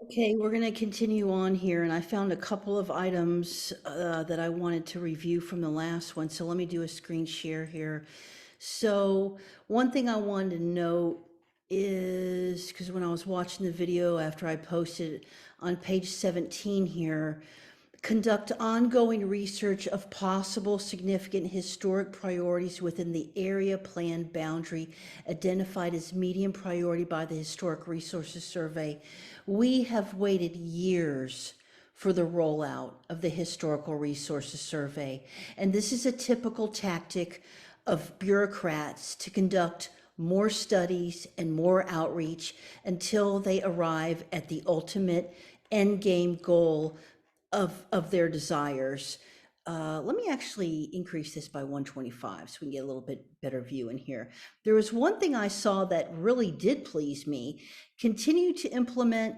Okay, we're going to continue on here, and I found a couple of items that I wanted to review from the last one. So let me do a screen share here. So one thing I wanted to note is, because when I was watching the video after I posted it on page 17 here, conduct ongoing research of possible significant historic priorities within the area plan boundary identified as medium priority by the Historic Resources Survey. We have waited years for the rollout of the Historical Resources Survey, and this is a typical tactic of bureaucrats to conduct more studies and more outreach until they arrive at the ultimate end game goal of their desires. Let me actually increase this by 125 so we can get a little bit better view in here. There was one thing I saw that really did please me. Continue to implement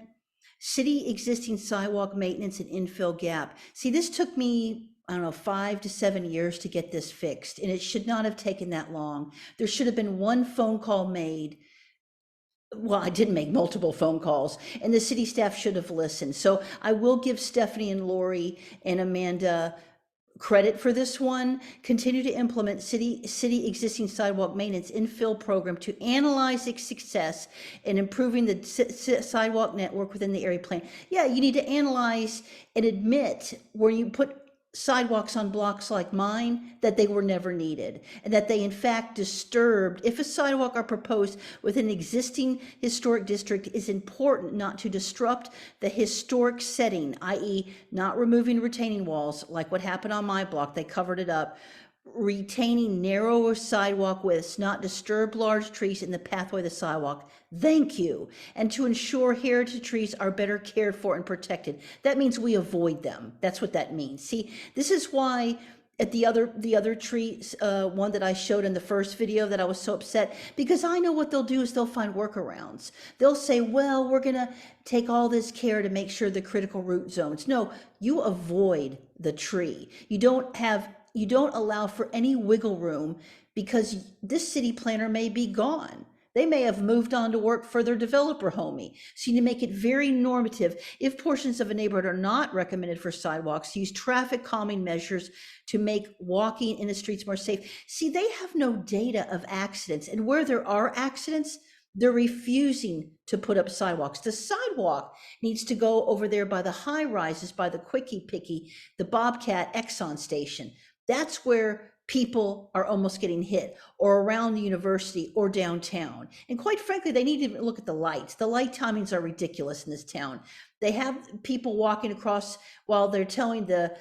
city existing sidewalk maintenance and infill gap. See, this took me, I don't know, 5 to 7 years to get this fixed, and it should not have taken that long. There should have been one phone call made. Well, I did make multiple phone calls, and the city staff should have listened. So I will give Stephanie and Lori and Amanda credit for this one. Continue to implement city existing sidewalk maintenance infill program to analyze its success in improving the sidewalk network within the area plan. Yeah, you need to analyze and admit where you put sidewalks on blocks like mine that they were never needed, and that they in fact disturbed. If a sidewalk are proposed within an existing historic district, is important not to disrupt the historic setting, i.e. not removing retaining walls like what happened on my block. They covered it up, retaining narrower sidewalk widths, not disturb large trees in the pathway of the sidewalk. Thank you. And to ensure heritage trees are better cared for and protected. That means we avoid them. That's what that means. See, this is why at the other trees, one that I showed in the first video that I was so upset, because I know what they'll do is they'll find workarounds. They'll say, well, we're gonna take all this care to make sure the critical root zones. No, you avoid the tree. You don't allow for any wiggle room, because this city planner may be gone. They may have moved on to work for their developer homie. So you need to make it very normative. If portions of a neighborhood are not recommended for sidewalks, use traffic calming measures to make walking in the streets more safe. See, they have no data of accidents, and where there are accidents, they're refusing to put up sidewalks. The sidewalk needs to go over there by the high rises, by the Quickie Picky, the Bobcat Exxon station. That's where people are almost getting hit, or around the university or downtown. And quite frankly, they need to look at the lights. The light timings are ridiculous in this town. They have people walking across while they're telling the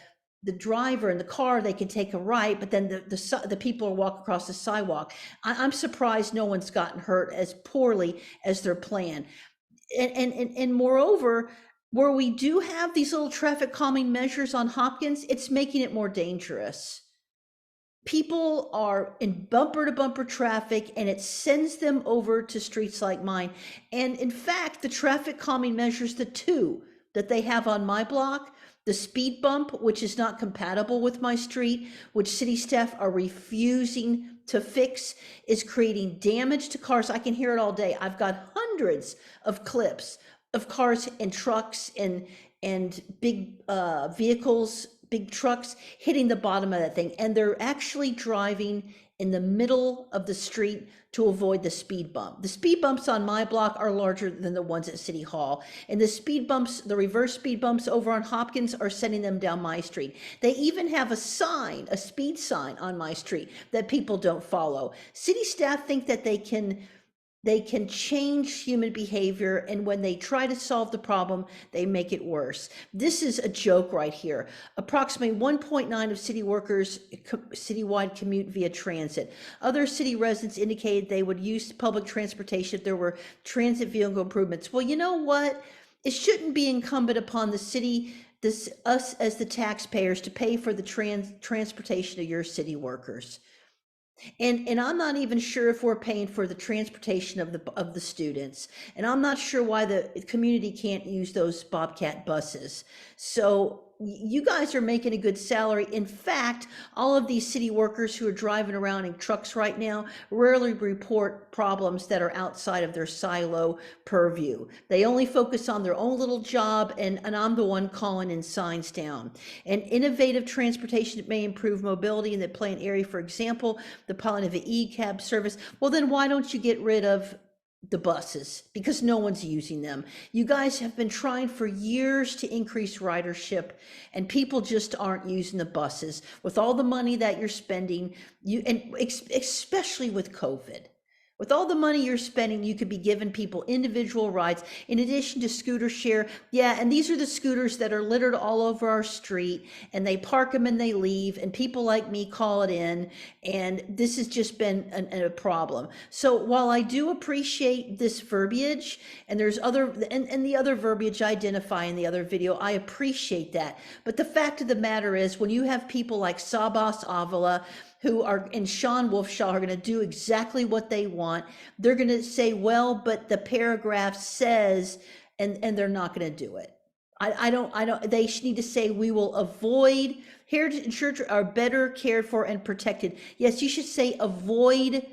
driver in the car they can take a right, but then the people are walking across the sidewalk. I'm surprised no one's gotten hurt as poorly as their plan. And moreover, where we do have these little traffic calming measures on Hopkins, it's making it more dangerous. People are in bumper to bumper traffic, and it sends them over to streets like mine. And in fact, the traffic calming measures, the two that they have on my block, the speed bump, which is not compatible with my street, which city staff are refusing to fix, is creating damage to cars. I can hear it all day. I've got hundreds of clips of cars and trucks and big vehicles, big trucks hitting the bottom of that thing, and they're actually driving in the middle of the street to avoid the speed bump. The speed bumps on my block are larger than the ones at City Hall, and the speed bumps, the reverse speed bumps over on Hopkins, are sending them down my street. They even have a sign, a speed sign on my street that people don't follow. City staff think that they can change human behavior, and when they try to solve the problem, they make it worse. This is a joke right here. Approximately 1.9 of city workers citywide commute via transit. Other city residents indicated they would use public transportation if there were transit vehicle improvements. Well, you know what? It shouldn't be incumbent upon the city, us as the taxpayers, to pay for the transportation of your city workers. And I'm not even sure if we're paying for the transportation of the students. And I'm not sure why the community can't use those Bobcat buses. So you guys are making a good salary. In fact, all of these city workers who are driving around in trucks right now rarely report problems that are outside of their silo purview. They only focus on their own little job, and I'm the one calling in signs down. And innovative transportation may improve mobility in the plant area. For example, the piloting of an e-cab service. Well, then why don't you get rid of the buses? Because no one's using them. You guys have been trying for years to increase ridership, and people just aren't using the buses. With all the money that you're spending, and especially with COVID, with all the money you're spending, you could be giving people individual rides in addition to scooter share. Yeah, and these are the scooters that are littered all over our street, and they park them and they leave, and people like me call it in, and this has just been a problem. So while I do appreciate this verbiage, and there's other, and the other verbiage I identify in the other video, I appreciate that. But the fact of the matter is, when you have people like Sabas Avila, who are, and Sean Wolfshaw, are going to do exactly what they want. They're going to say, well, but the paragraph says, and they're not going to do it. I don't, they need to say, we will avoid, heritage and church are better cared for and protected. Yes, you should say avoid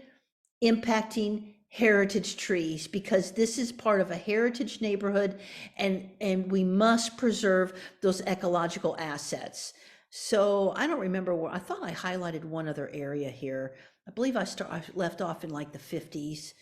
impacting heritage trees, because this is part of a heritage neighborhood, and we must preserve those ecological assets. So I don't remember where, I thought I highlighted one other area here. I believe I left off in like the 50s,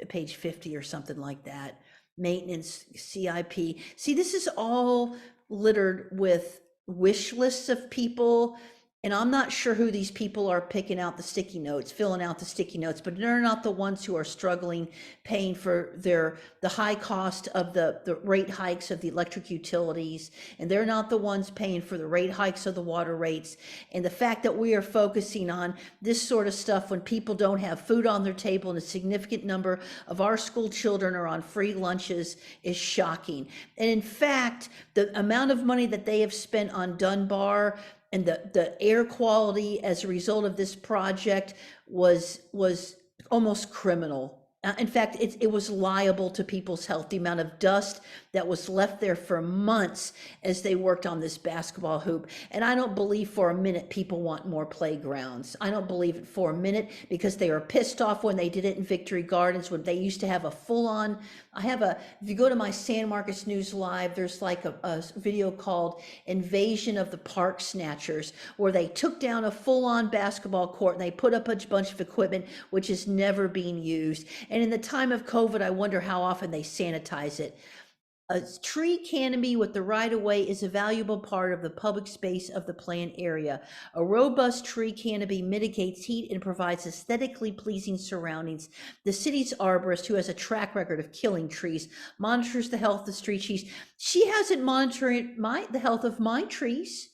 page 50 or something like that. Maintenance, CIP. See, this is all littered with wish lists of people, and I'm not sure who these people are picking out the sticky notes, filling out the sticky notes, but they're not the ones who are struggling, paying for the high cost of the rate hikes of the electric utilities. And they're not the ones paying for the rate hikes of the water rates. And the fact that we are focusing on this sort of stuff when people don't have food on their table and a significant number of our school children are on free lunches is shocking. And in fact, the amount of money that they have spent on Dunbar and the air quality as a result of this project was almost criminal. In fact, it was liable to people's health, the amount of dust that was left there for months as they worked on this basketball hoop. And I don't believe for a minute people want more playgrounds. I don't believe it for a minute, because they were pissed off when they did it in Victory Gardens, when they used to have a full-on, if you go to my San Marcos News Live, there's like a video called Invasion of the Park Snatchers, where they took down a full-on basketball court and they put up a bunch of equipment which is never being used. And in the time of COVID, I wonder how often they sanitize it. A tree canopy with the right-of-way is a valuable part of the public space of the planned area. A robust tree canopy mitigates heat and provides aesthetically pleasing surroundings. The city's arborist, who has a track record of killing trees, monitors the health of street trees. She hasn't monitored the health of my trees.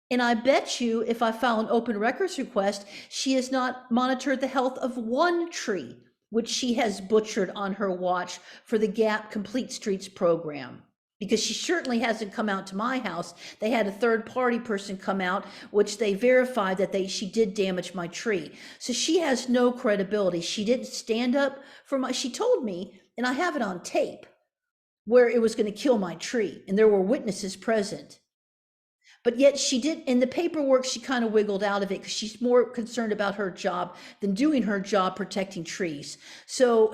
And I bet you if I file an open records request, she has not monitored the health of one tree, which she has butchered on her watch for the GAP Complete Streets program. Because she certainly hasn't come out to my house. They had a third party person come out, which they verified that she did damage my tree. So she has no credibility. She didn't stand up for she told me, and I have it on tape, where it was going to kill my tree, and there were witnesses present. But yet she did, in the paperwork, she kind of wiggled out of it because she's more concerned about her job than doing her job protecting trees. So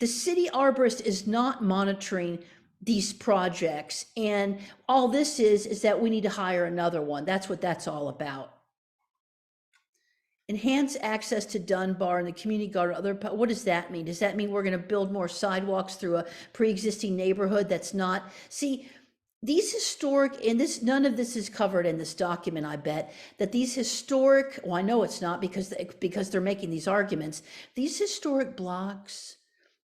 the city arborist is not monitoring these projects. And all this is that we need to hire another one. That's what that's all about. Enhance access to Dunbar and the community garden. What does that mean? Does that mean we're going to build more sidewalks through a pre-existing neighborhood that's not? See, these historic, and this, none of this is covered in this document, I bet, that these historic, well, I know it's not because they're making these arguments, these historic blocks,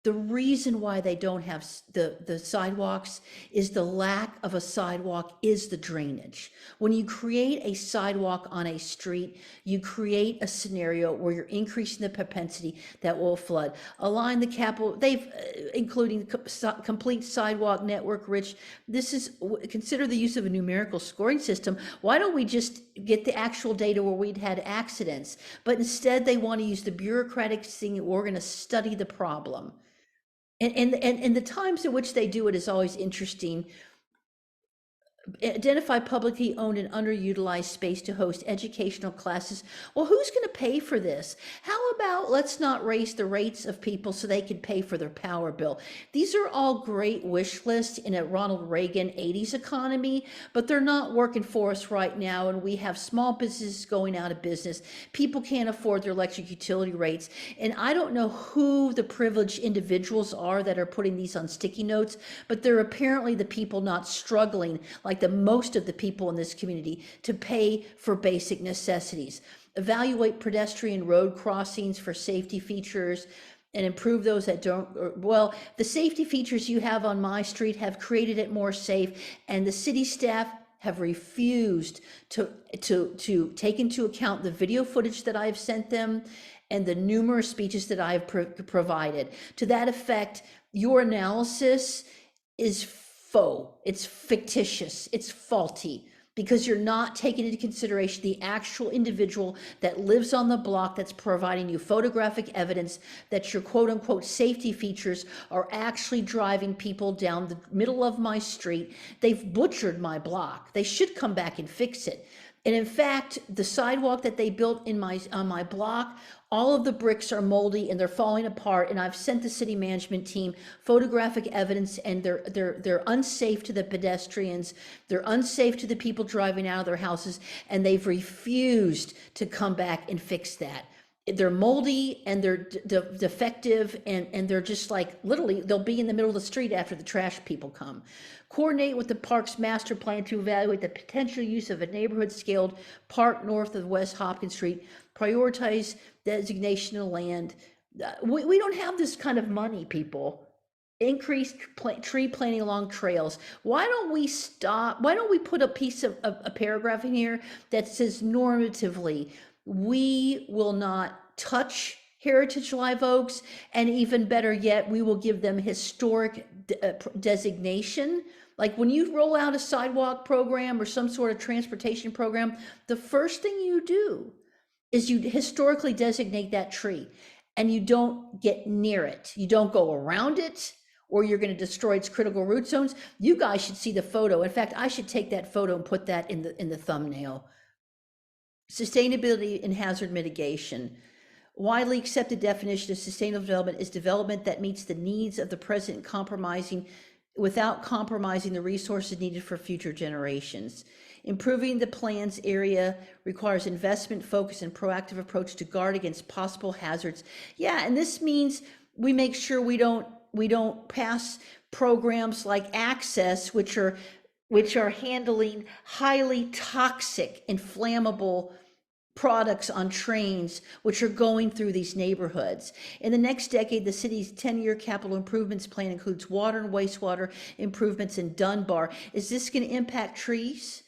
the reason why they don't have the sidewalks is the lack of a sidewalk is the drainage. When you create a sidewalk on a street, you create a scenario where you're increasing the propensity that will flood. Align the capital, they've, including complete sidewalk network rich. This is, consider the use of a numerical scoring system. Why don't we just get the actual data where we'd had accidents? But instead they want to use the bureaucratic thing, we're going to study the problem. And the times in which they do it is always interesting. identify publicly owned and underutilized space to host educational classes. Well, who's going to pay for this? How about let's not raise the rates of people so they can pay for their power bill? These are all great wish lists in a Ronald Reagan 80s economy, but they're not working for us right now. And we have small businesses going out of business. People can't afford their electric utility rates. And I don't know who the privileged individuals are that are putting these on sticky notes, but they're apparently the people not struggling like the most of the people in this community to pay for basic necessities. Evaluate pedestrian road crossings for safety features and improve those that don't. Well, the safety features you have on my street have created it more safe, and the city staff have refused to take into account the video footage that I've sent them and the numerous speeches that I've provided. To that effect, your analysis is faux, it's fictitious, it's faulty, because you're not taking into consideration the actual individual that lives on the block that's providing you photographic evidence that your quote unquote safety features are actually driving people down the middle of my street. They've butchered my block. They should come back and fix it. And in fact, the sidewalk that they built on my block, all of the bricks are moldy and they're falling apart. And I've sent the city management team photographic evidence, and they're unsafe to the pedestrians. They're unsafe to the people driving out of their houses, and they've refused to come back and fix that. They're moldy and they're defective, and they're just like, literally, they'll be in the middle of the street after the trash people come. Coordinate with the park's master plan to evaluate the potential use of a neighborhood scaled park north of West Hopkins Street. Prioritize designation of land. We don't have this kind of money, people. Increased tree planting along trails. Why don't we stop? Why don't we put a piece of a paragraph in here that says normatively, we will not touch heritage live oaks, and even better yet, we will give them historic designation. Like when you roll out a sidewalk program or some sort of transportation program, the first thing you do is you historically designate that tree, and you don't get near it. You don't go around it, or you're going to destroy its critical root zones. You guys should see the photo. In fact, I should take that photo and put that in the thumbnail. Sustainability and hazard mitigation. Widely accepted definition of sustainable development is development that meets the needs of the present without compromising the resources needed for future generations. Improving the plan's area requires investment, focus, and proactive approach to guard against possible hazards. Yeah, and this means we make sure we don't pass programs like Access, which are handling highly toxic, inflammable products on trains, which are going through these neighborhoods. In the next decade, the city's 10-year capital improvements plan includes water and wastewater improvements in Dunbar. Is this going to impact trees?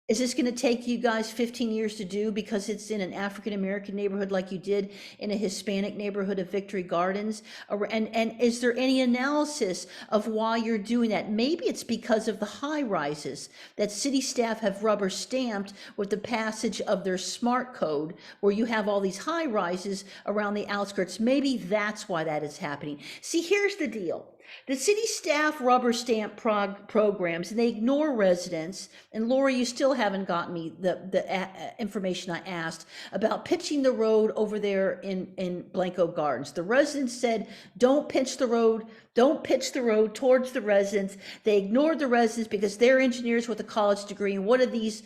Is this going to take you guys 15 years to do because it's in an African-American neighborhood like you did in a Hispanic neighborhood of Victory Gardens? And is there any analysis of why you're doing that? Maybe it's because of the high rises that city staff have rubber stamped with the passage of their smart code, where you have all these high rises around the outskirts. Maybe that's why that is happening. See, here's the deal. The city staff rubber stamp programs, and they ignore residents. And Lori, you still haven't gotten me the information I asked about pitching the road over there in Blanco Gardens. The residents said, don't pitch the road towards the residents. They ignored the residents because they're engineers with a college degree. And what do these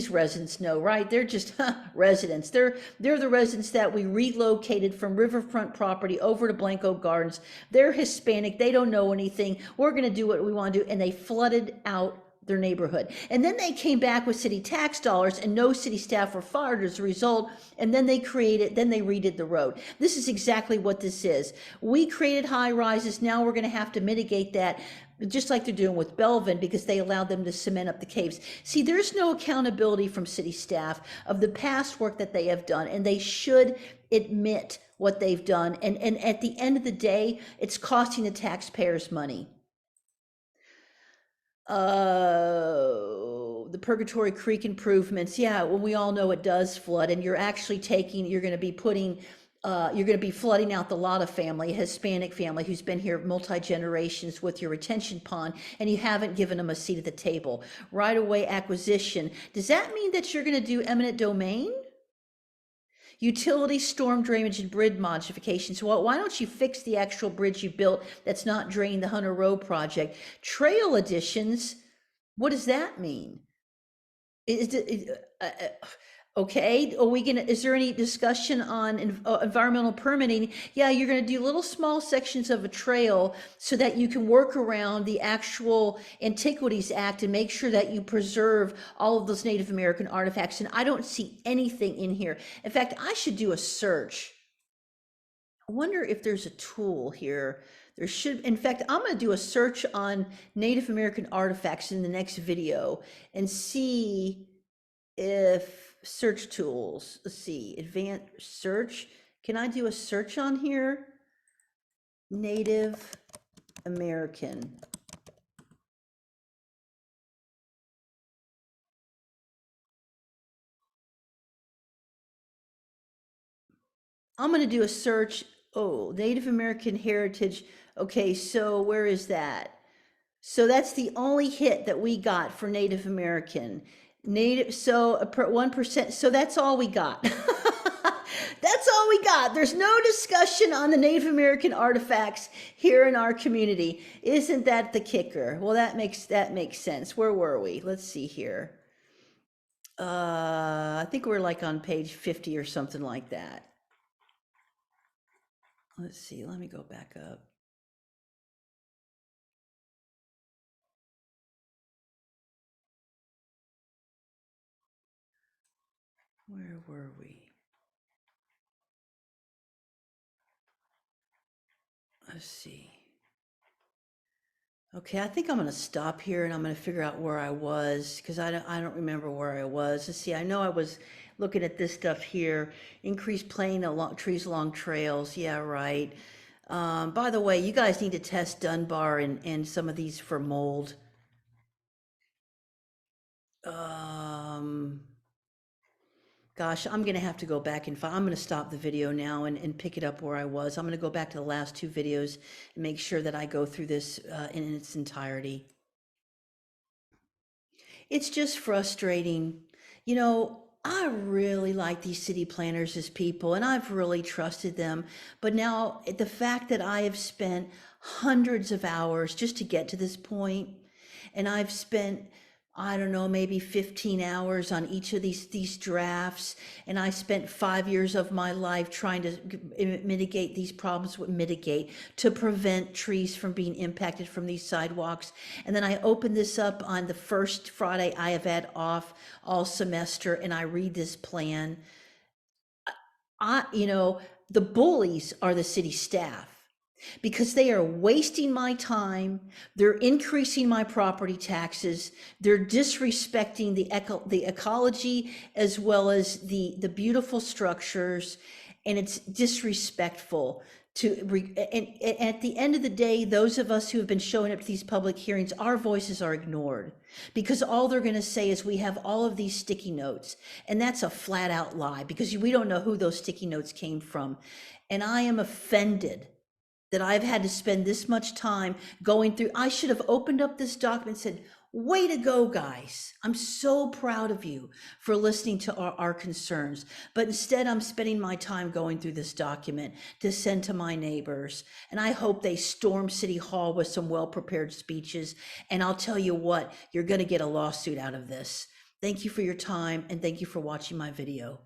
residents know, right? They're just residents. They're the residents that we relocated from riverfront property over to Blanco Gardens. They're Hispanic. They don't know anything. We're going to do what we want to do. And they flooded out their neighborhood. And then they came back with city tax dollars, and no city staff were fired as a result. And then they redid the road. This is exactly what this is. We created high rises. Now we're going to have to mitigate that, just like they're doing with Belvin, because they allowed them to cement up the caves. See, there's no accountability from city staff of the past work that they have done, and they should admit what they've done. And at the end of the day, it's costing the taxpayers money. The Purgatory Creek improvements. Yeah, well, we all know it does flood, and you're going to be putting you're going to be flooding out the Lotta family, a Hispanic family who's been here multi-generations with your retention pond, and you haven't given them a seat at the table. Right away acquisition. Does that mean that you're going to do eminent domain? Utility, storm drainage, and bridge modifications. Well, why don't you fix the actual bridge you built that's not draining the Hunter Road project? Trail additions, what does that mean? Is it, okay, are we gonna, is there any discussion on environmental permitting? Yeah, you're gonna do little small sections of a trail so that you can work around the actual Antiquities Act and make sure that you preserve all of those Native American artifacts. And I don't see anything in here. In fact, I should do a search. I wonder if there's a tool here. There should, in fact, I'm gonna do a search on Native American artifacts in the next video and see if search tools, let's see, advanced search. Can I do a search on here? Native American. I'm going to do a search. Oh, Native American heritage. Okay, so where is that? So that's the only hit that we got for Native American. Native, so 1%. So that's all we got. That's all we got. There's no discussion on the Native American artifacts here in our community. Isn't that the kicker? Well, that makes sense. Where were we? Let's see here. I think we're like on page 50 or something like that. Let's see. Let me go back up. Where were we? Let's see. Okay, I think I'm going to stop here and I'm going to figure out where I was because I don't remember where I was. Let's see, I know I was looking at this stuff here. Increased playing along trees along trails. Yeah, right. By the way, you guys need to test Dunbar and some of these for mold. Gosh, I'm gonna have to go back and find, I'm gonna stop the video now and pick it up where I was. I'm gonna go back to the last two videos and make sure that I go through this in its entirety. It's just frustrating. You know, I really like these city planners as people, and I've really trusted them. But now the fact that I have spent hundreds of hours just to get to this point, and I've spent, I don't know, maybe 15 hours on each of these drafts, and I spent 5 years of my life trying to mitigate these problems, to prevent trees from being impacted from these sidewalks. And then I open this up on the first Friday I have had off all semester, and I read this plan. You know, the bullies are the city staff because they are wasting my time. They're increasing my property taxes. They're disrespecting the ecology as well as the beautiful structures. And it's disrespectful and at the end of the day, those of us who have been showing up to these public hearings, our voices are ignored because all they're going to say is we have all of these sticky notes. And that's a flat out lie because we don't know who those sticky notes came from. And I am offended that I've had to spend this much time going through. I should have opened up this document and said, way to go, guys. I'm so proud of you for listening to our concerns. But instead, I'm spending my time going through this document to send to my neighbors. And I hope they storm City Hall with some well-prepared speeches. And I'll tell you what, you're going to get a lawsuit out of this. Thank you for your time, and thank you for watching my video.